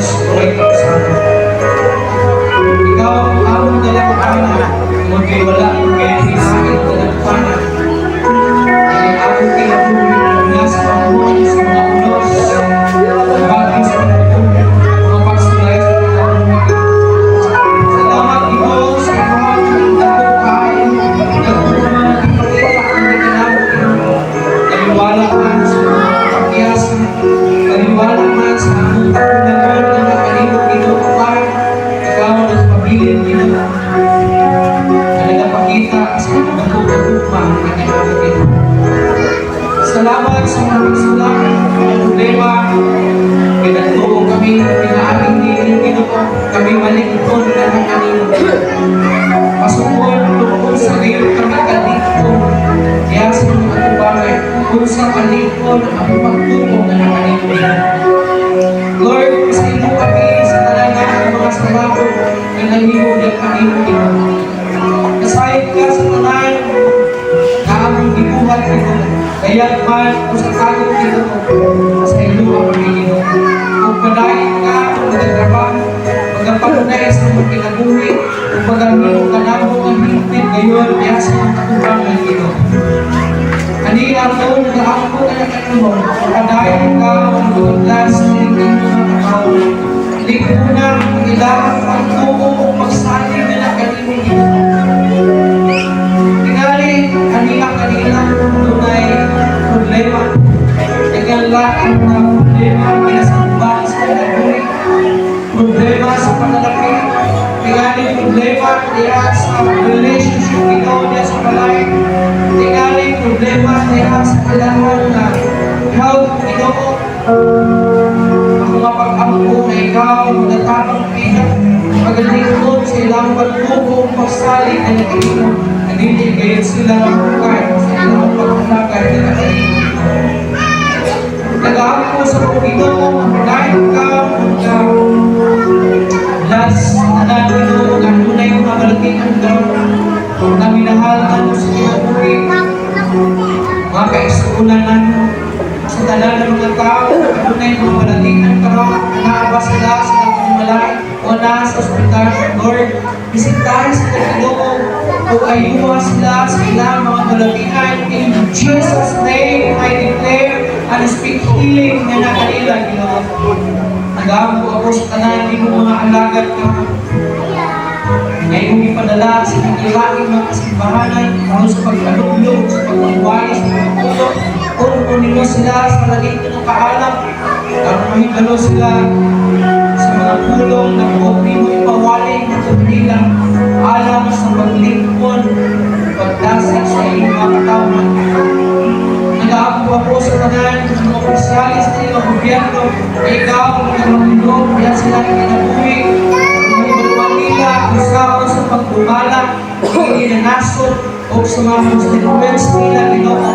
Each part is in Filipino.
Diyos, tuway kapasama. Ikaw ang among dalang anak, kung kayo wala, kung kayo pinakit dalang panan. Ay among kinabuhi na sa pangbuhan sa mga ulos, bagay sa mga pagsulay sa pangbuhi. Salamat ito sa mga nagpukay, nagpuman at ipakita ang ikinabot. Naliwala man sa mga kapakyasan, naliwala man sa among kapunagan na nakalibot ito kapag ikaw nagpabilin ito. Na nagpakita sa mga nagpukay na ikinabot ito. Salamat sa mga pagsulang, mga problema, pinatuo kami, pinaaming nilin ito, kami malikton na ng kanino. Pasukon, tungkol sa ngayon kami kalikton, kaya sa mga tubangay, kung sa kalikton, ang pagtulong na ng kanino. Lord, pasino kami sa talaga ng mga trabaho na nangyong ng kanino ito. Kasayang ka sa tanan na among dibuhat ito. Kaya man kung sa kagod dito sa ilo ang pagiging kung padahin ka kung nagtrabaho magpapunay sa mga kinabuhi kung magamit ka na mo ang hintid ngayon kaya sa mga katubangan dito kanina ito nag-aampo ka na kanimo padahin ka kung magaglas sa hintid mga tao likuna ang ilang ang tuo magsaling na kanimo dito tingali kanina tunay problema dengan lahat na problema pinasambang sa kinabuhi problema sa panlalaki tingali problema diya sa relationship ikaw diya sa balay tingali problema diya sa kailangan na health ikaw ako mapag-ampo na ikaw magtatapang ikaw magalikod sa ilang pagtubo pagsalig na nakikita hindi kayo sila magkakay sa ilang pagkakay na nakikita nag-aampo sa Panginoon dahil ka last na natin ang tunay mga malaking ang gawin na minahal mo sa kinabuhi mga kaisunan natin sa tanan ng mga tao tunay mga malaking ang gawin naaba sila sa pagmalay o na sa ospital Lord bisitahin sa Panginoon o ayuwa sila sa ilang mga malakihan in Jesus name I declare and speak healing na nakanila Ginoo. Nag-aampo ako sa tanan ng mga alagad ka. Ngayon ipadala sa kanilang mga kasimbahanan ano sa pagkalulog, sa pagkawalis, sa pagkulog. Kung nimo sila sa lalito ng kaalam, karon mahigalo sila sa mga pulong na huwag nimo ipawaling na kanila alam sa paglingkod, pagdasig sa iyong mga katawan. Nag-aampo ako sa tanan ng mga opisyalis na iyong gobyerno na ikaw ang nagmamulog kaya sila kinabuhi may balawang nila usawa sa pagbumala hindi na nasod o sa mga constituents nila Ginoo.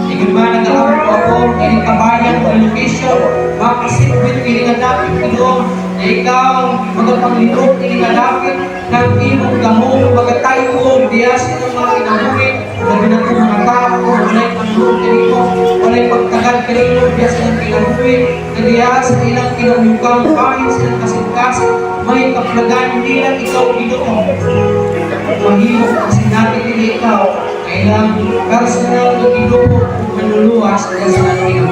Igulma nag-aampo ako inikabayan o location makasitwit iningadapit Ginoo na ikaw magapanglilog iningadapit ng imong gamong magatayo diya sa mga kinabuhi na binatong mga tao walay panglog kanino walay pagtagal kanino diya sa kinabuhi na diya sa ilang kinamukang bahin sa kasingkas may kaplagan nila ikaw Ginoo mahimo kasi natin nila ikaw kailang personal na Ginoo manluluwas sa natin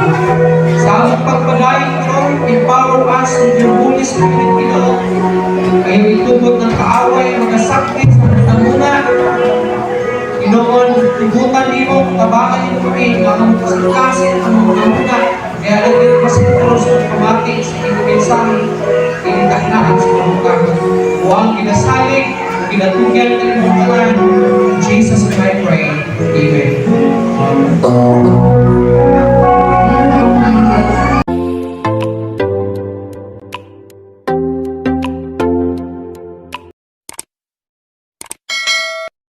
sa among pagpadayon Lord empower us with your Holy Spirit Ginoo kayo itubot ng kaaway mga sakit sa pagtanguna Ginoo tugutan nimo tabangan nimo kami mga kasingkasin ang mga muna kaya naging pasipuro sa pamati sa inyong mensahe initaglaan sa pamukang huwag kinasalig kinatugyan ng inyong talan in Jesus' name I pray Amen.